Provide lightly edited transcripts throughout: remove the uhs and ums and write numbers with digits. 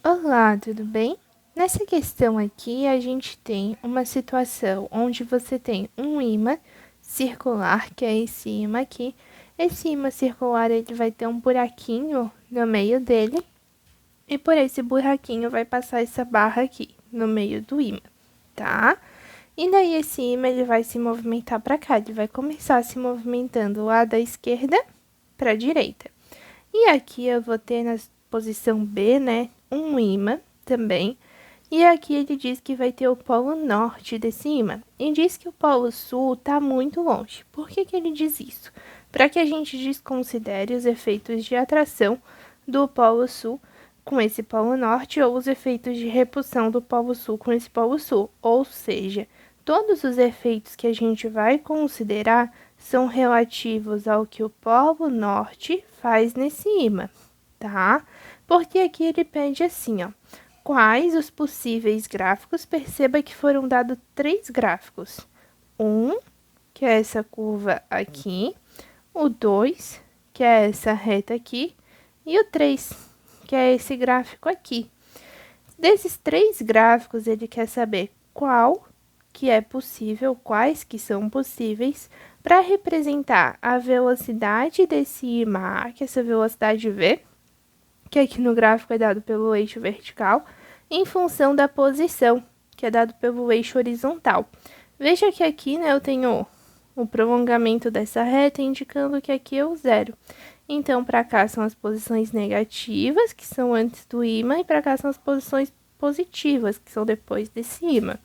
Olá, tudo bem? Nessa questão aqui, a gente tem uma situação onde você tem um ímã circular, que é esse ímã aqui. Esse ímã circular, ele vai ter um buraquinho no meio dele, e por esse buraquinho vai passar essa barra aqui, no meio do ímã, tá? E daí esse ímã, ele vai se movimentar para cá, ele vai começar se movimentando lá da esquerda para a direita. E aqui eu vou ter na posição B, né, um ímã também. E aqui ele diz que vai ter o polo norte desse ímã. E diz que o polo sul está muito longe. Por que ele diz isso? Para que a gente desconsidere os efeitos de atração do polo sul com esse polo norte ou os efeitos de repulsão do polo sul com esse polo sul. Ou seja, todos os efeitos que a gente vai considerar são relativos ao que o polo norte faz nesse ímã, tá? Porque aqui ele pede assim, ó. Quais os possíveis gráficos? Perceba que foram dados 3 gráficos. Que é essa curva aqui. O 2, que é essa reta aqui. E o 3, que é esse gráfico aqui. Desses 3 gráficos, ele quer saber qual que é possível, quais que são possíveis, para representar a velocidade desse ímã, que é essa velocidade V, que aqui no gráfico é dado pelo eixo vertical, em função da posição, que é dado pelo eixo horizontal. Veja que aqui, né, eu tenho o prolongamento dessa reta, indicando que aqui é o zero. Então, para cá são as posições negativas, que são antes do ímã, e para cá são as posições positivas, que são depois desse ímã.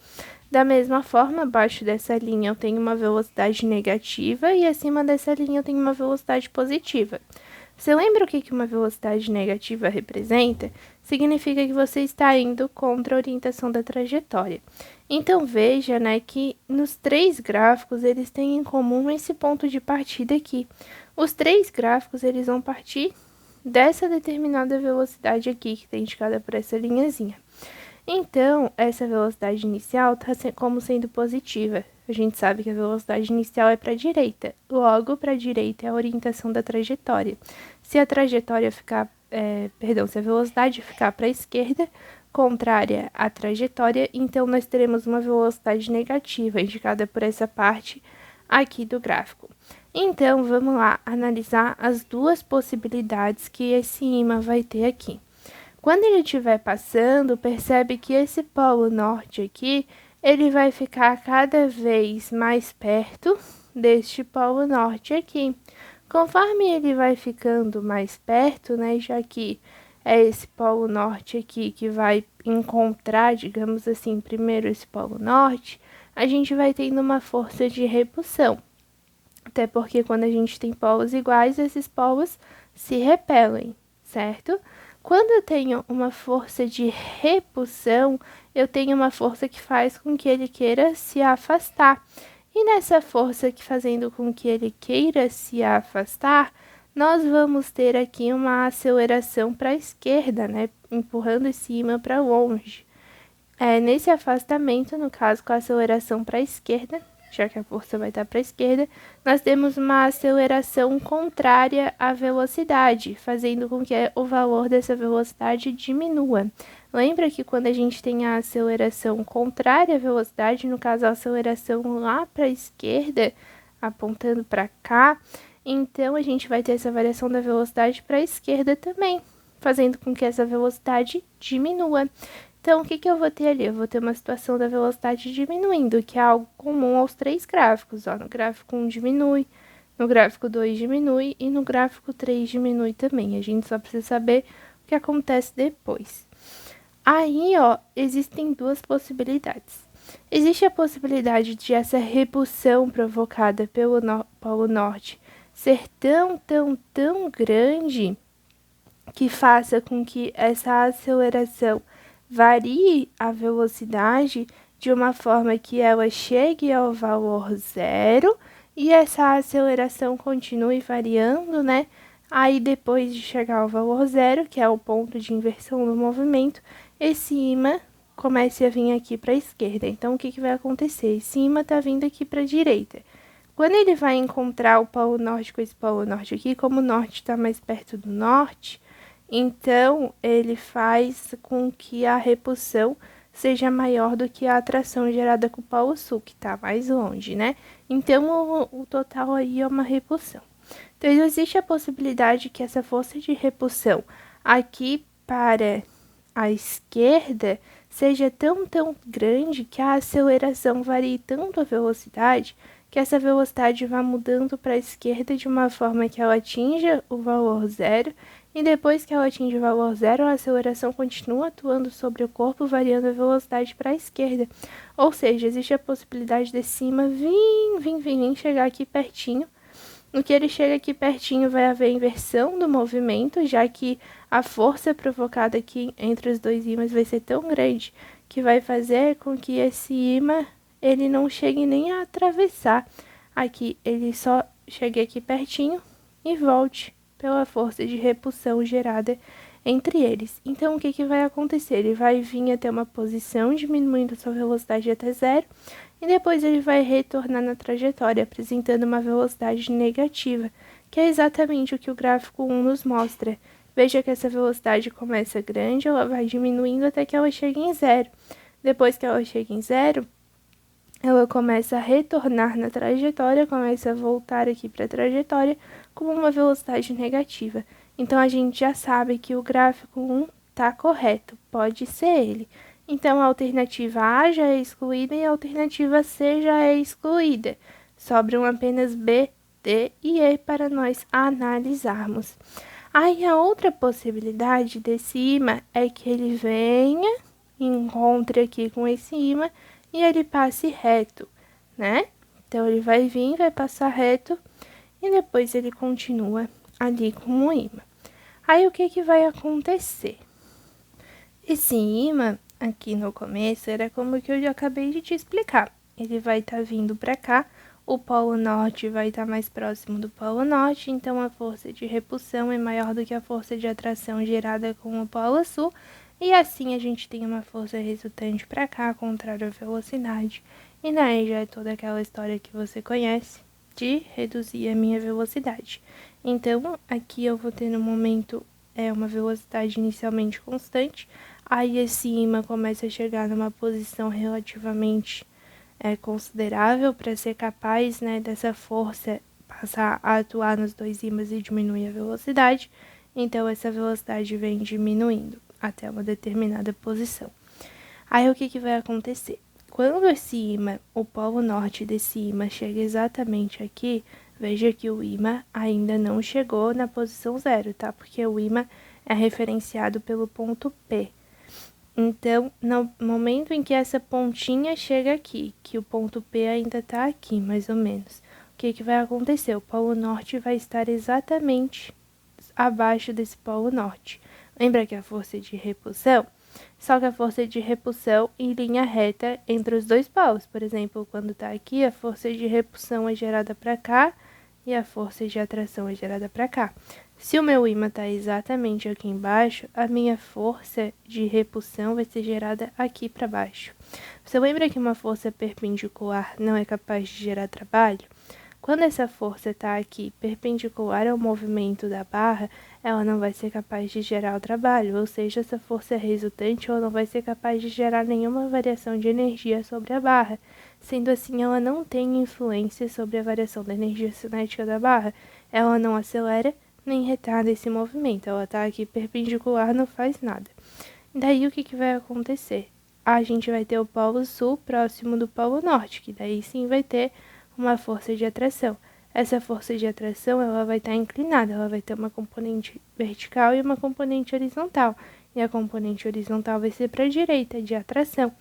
Da mesma forma, abaixo dessa linha eu tenho uma velocidade negativa e acima dessa linha eu tenho uma velocidade positiva. Você lembra o que uma velocidade negativa representa? Significa que você está indo contra a orientação da trajetória. Então, veja, né, que nos 3 gráficos eles têm em comum esse ponto de partida aqui. Os 3 gráficos eles vão partir dessa determinada velocidade aqui, que está indicada por essa linhazinha. Então, essa velocidade inicial está como sendo positiva. A gente sabe que a velocidade inicial é para a direita. Logo, para a direita é a orientação da trajetória. Se a trajetória ficar, se a velocidade ficar para a esquerda, contrária à trajetória, então nós teremos uma velocidade negativa, indicada por essa parte aqui do gráfico. Então, vamos lá analisar as duas possibilidades que esse ímã vai ter aqui. Quando ele estiver passando, percebe que esse polo norte aqui, ele vai ficar cada vez mais perto deste polo norte aqui. Conforme ele vai ficando mais perto, né, já que é esse polo norte aqui que vai encontrar, digamos assim, primeiro esse polo norte, a gente vai tendo uma força de repulsão. Até porque quando a gente tem polos iguais, esses polos se repelem, certo? Quando eu tenho uma força de repulsão, eu tenho uma força que faz com que ele queira se afastar. E nessa força que fazendo com que ele queira se afastar, nós vamos ter aqui uma aceleração para a esquerda, né? Empurrando esse ímã para longe. Nesse afastamento, no caso com a aceleração para a esquerda, já que a força vai estar para a esquerda, nós temos uma aceleração contrária à velocidade, fazendo com que o valor dessa velocidade diminua. Lembra que quando a gente tem a aceleração contrária à velocidade, no caso a aceleração lá para a esquerda, apontando para cá, então a gente vai ter essa variação da velocidade para a esquerda também, fazendo com que essa velocidade diminua. Então, o que eu vou ter ali? Eu vou ter uma situação da velocidade diminuindo, que é algo comum aos 3 gráficos. Ó. No gráfico 1 diminui, no gráfico 2 diminui e no gráfico 3 diminui também. A gente só precisa saber o que acontece depois. Aí, ó, existem 2 possibilidades. Existe a possibilidade de essa repulsão provocada pelo Polo Norte ser tão grande que faça com que essa aceleração varie a velocidade de uma forma que ela chegue ao valor zero e essa aceleração continue variando, né? Aí depois de chegar ao valor zero, que é o ponto de inversão do movimento, esse ímã comece a vir aqui para a esquerda. Então, o que vai acontecer? Esse ímã está vindo aqui para a direita. Quando ele vai encontrar o polo norte com esse polo norte aqui, como o norte está mais perto do norte, Então, ele faz com que a repulsão seja maior do que a atração gerada com o polo sul, que está mais longe, né? Então, o total aí é uma repulsão. Então, existe a possibilidade que essa força de repulsão aqui para a esquerda seja tão grande que a aceleração varie tanto a velocidade que essa velocidade vá mudando para a esquerda de uma forma que ela atinja o valor zero, e depois que ela atinge o valor zero, a aceleração continua atuando sobre o corpo, variando a velocidade para a esquerda. Ou seja, existe a possibilidade de cima vir, chegar aqui pertinho. No que ele chega aqui pertinho, vai haver inversão do movimento, já que a força provocada aqui entre os dois ímãs vai ser tão grande que vai fazer com que esse ímã ele não chegue nem a atravessar aqui, ele só chegue aqui pertinho e volte pela força de repulsão gerada entre eles. Então, o que vai acontecer? Ele vai vir até uma posição, diminuindo sua velocidade até zero, e depois ele vai retornar na trajetória, apresentando uma velocidade negativa, que é exatamente o que o gráfico 1 nos mostra. Veja que essa velocidade começa grande, ela vai diminuindo até que ela chegue em zero. Depois que ela chega em zero, ela começa a retornar na trajetória, começa a voltar aqui para a trajetória com uma velocidade negativa. Então, a gente já sabe que o gráfico 1 está correto, pode ser ele. Então, a alternativa A já é excluída e a alternativa C já é excluída. Sobram apenas B, D e E para nós analisarmos. Aí, a outra possibilidade desse ímã é que ele venha, encontre aqui com esse ímã e ele passe reto, né? Então, ele vai vir, vai passar reto e depois ele continua ali com o ímã. Aí, o que vai acontecer? Esse ímã, aqui no começo, era como que eu já acabei de te explicar. Ele vai estar vindo para cá, o polo norte vai estar mais próximo do polo norte, então a força de repulsão é maior do que a força de atração gerada com o polo sul, e assim a gente tem uma força resultante para cá, contrária à velocidade. E daí já é toda aquela história que você conhece de reduzir a minha velocidade. Então, aqui eu vou ter no momento uma velocidade inicialmente constante, aí esse ímã começa a chegar numa posição relativamente considerável para ser capaz, né, dessa força passar a atuar nos dois ímãs e diminuir a velocidade. Então, essa velocidade vem diminuindo até uma determinada posição. Aí, o que vai acontecer? Quando esse ímã, o polo norte desse ímã, chega exatamente aqui, veja que o ímã ainda não chegou na posição zero, tá? Porque o ímã é referenciado pelo ponto P. Então, no momento em que essa pontinha chega aqui, que o ponto P ainda está aqui, mais ou menos, o que vai acontecer? O polo norte vai estar exatamente abaixo desse polo norte. Lembra que a força de repulsão? Só que a força de repulsão em linha reta entre os dois polos. Por exemplo, quando está aqui, a força de repulsão é gerada para cá e a força de atração é gerada para cá. Se o meu ímã está exatamente aqui embaixo, a minha força de repulsão vai ser gerada aqui para baixo. Você lembra que uma força perpendicular não é capaz de gerar trabalho? Quando essa força está aqui perpendicular ao movimento da barra, ela não vai ser capaz de gerar o trabalho, ou seja, essa força resultante ela não vai ser capaz de gerar nenhuma variação de energia sobre a barra. Sendo assim, ela não tem influência sobre a variação da energia cinética da barra. Ela não acelera nem retarda esse movimento. Ela está aqui perpendicular, não faz nada. Daí, o que vai acontecer? A gente vai ter o polo sul próximo do polo norte, que daí sim vai ter uma força de atração. Essa força de atração ela vai estar inclinada, ela vai ter uma componente vertical e uma componente horizontal. E a componente horizontal vai ser para a direita, de atração.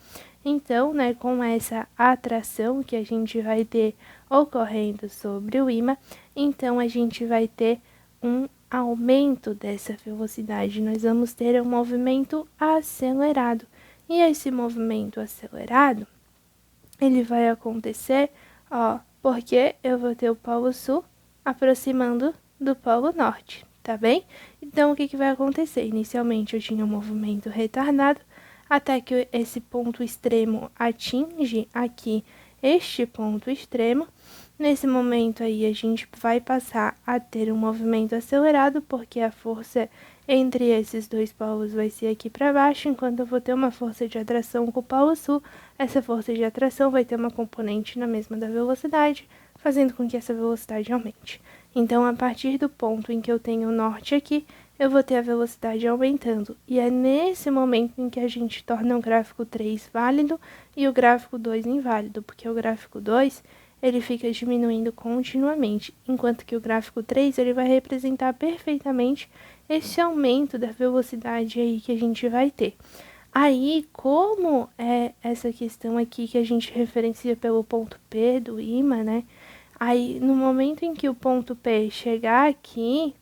Então, né, com essa atração que a gente vai ter ocorrendo sobre o ímã, então a gente vai ter um aumento dessa velocidade. Nós vamos ter um movimento acelerado. E esse movimento acelerado, ele vai acontecer, porque eu vou ter o polo sul aproximando do polo norte, tá bem? Então, o que vai acontecer? Inicialmente, eu tinha um movimento retardado, até que esse ponto extremo atinge aqui este ponto extremo. Nesse momento aí, a gente vai passar a ter um movimento acelerado, porque a força entre esses dois polos vai ser aqui para baixo, enquanto eu vou ter uma força de atração com o polo sul. Essa força de atração vai ter uma componente na mesma da velocidade, fazendo com que essa velocidade aumente. Então, a partir do ponto em que eu tenho o norte aqui, eu vou ter a velocidade aumentando. E é nesse momento em que a gente torna o gráfico 3 válido e o gráfico 2 inválido, porque o gráfico 2 ele fica diminuindo continuamente, enquanto que o gráfico 3 ele vai representar perfeitamente esse aumento da velocidade aí que a gente vai ter. Aí, como é essa questão aqui que a gente referencia pelo ponto P do ímã, né? Aí, no momento em que o ponto P chegar aqui,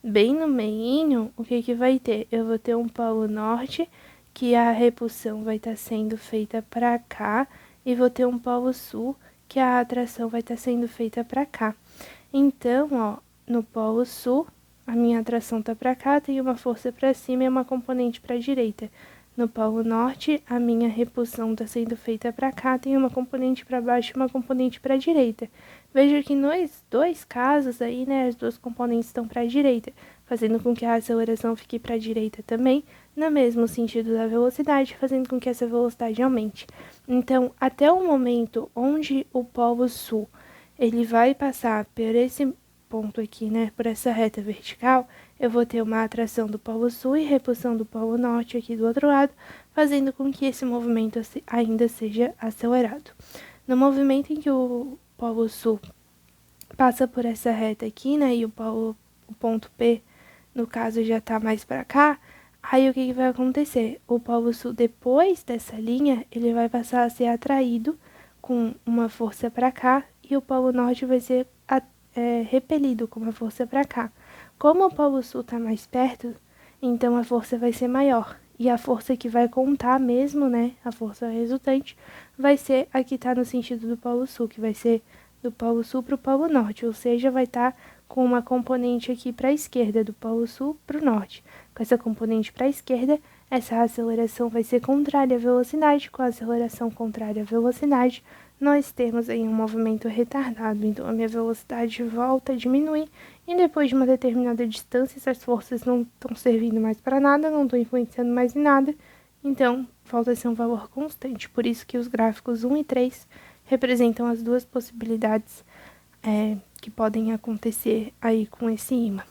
bem no meinho, o que vai ter? Eu vou ter um polo norte, que a repulsão vai estar sendo feita para cá, e vou ter um polo sul, que a atração vai estar sendo feita para cá. Então, ó, no polo sul, a minha atração tá para cá, tem uma força para cima e uma componente para a direita. No polo norte, a minha repulsão está sendo feita para cá, tem uma componente para baixo e uma componente para a direita. Veja que nos dois casos aí, né, as duas componentes estão para a direita, fazendo com que a aceleração fique para a direita também, no mesmo sentido da velocidade, fazendo com que essa velocidade aumente. Então, até o momento onde o polo sul ele vai passar por esse ponto aqui, né, por essa reta vertical, eu vou ter uma atração do polo sul e repulsão do polo norte aqui do outro lado, fazendo com que esse movimento ainda seja acelerado. No movimento em que o polo sul passa por essa reta aqui, né, e o ponto P, no caso, já tá mais para cá, aí o que vai acontecer? O polo sul, depois dessa linha, ele vai passar a ser atraído com uma força para cá, e o polo norte vai ser repelido com uma força para cá. Como o polo sul está mais perto, então a força vai ser maior. E a força que vai contar mesmo, né, a força resultante, vai ser a que está no sentido do polo sul, que vai ser do polo sul para o polo norte, ou seja, vai estar com uma componente aqui para a esquerda, do polo sul para o norte. Com essa componente para a esquerda, essa aceleração vai ser contrária à velocidade. Com a aceleração contrária à velocidade, nós temos aí um movimento retardado. Então, a minha velocidade volta a diminuir e depois de uma determinada distância, essas forças não estão servindo mais para nada, não estão influenciando mais em nada. Então, volta a ser um valor constante. Por isso que os gráficos 1 e 3 representam as duas possibilidades que podem acontecer aí com esse ímã.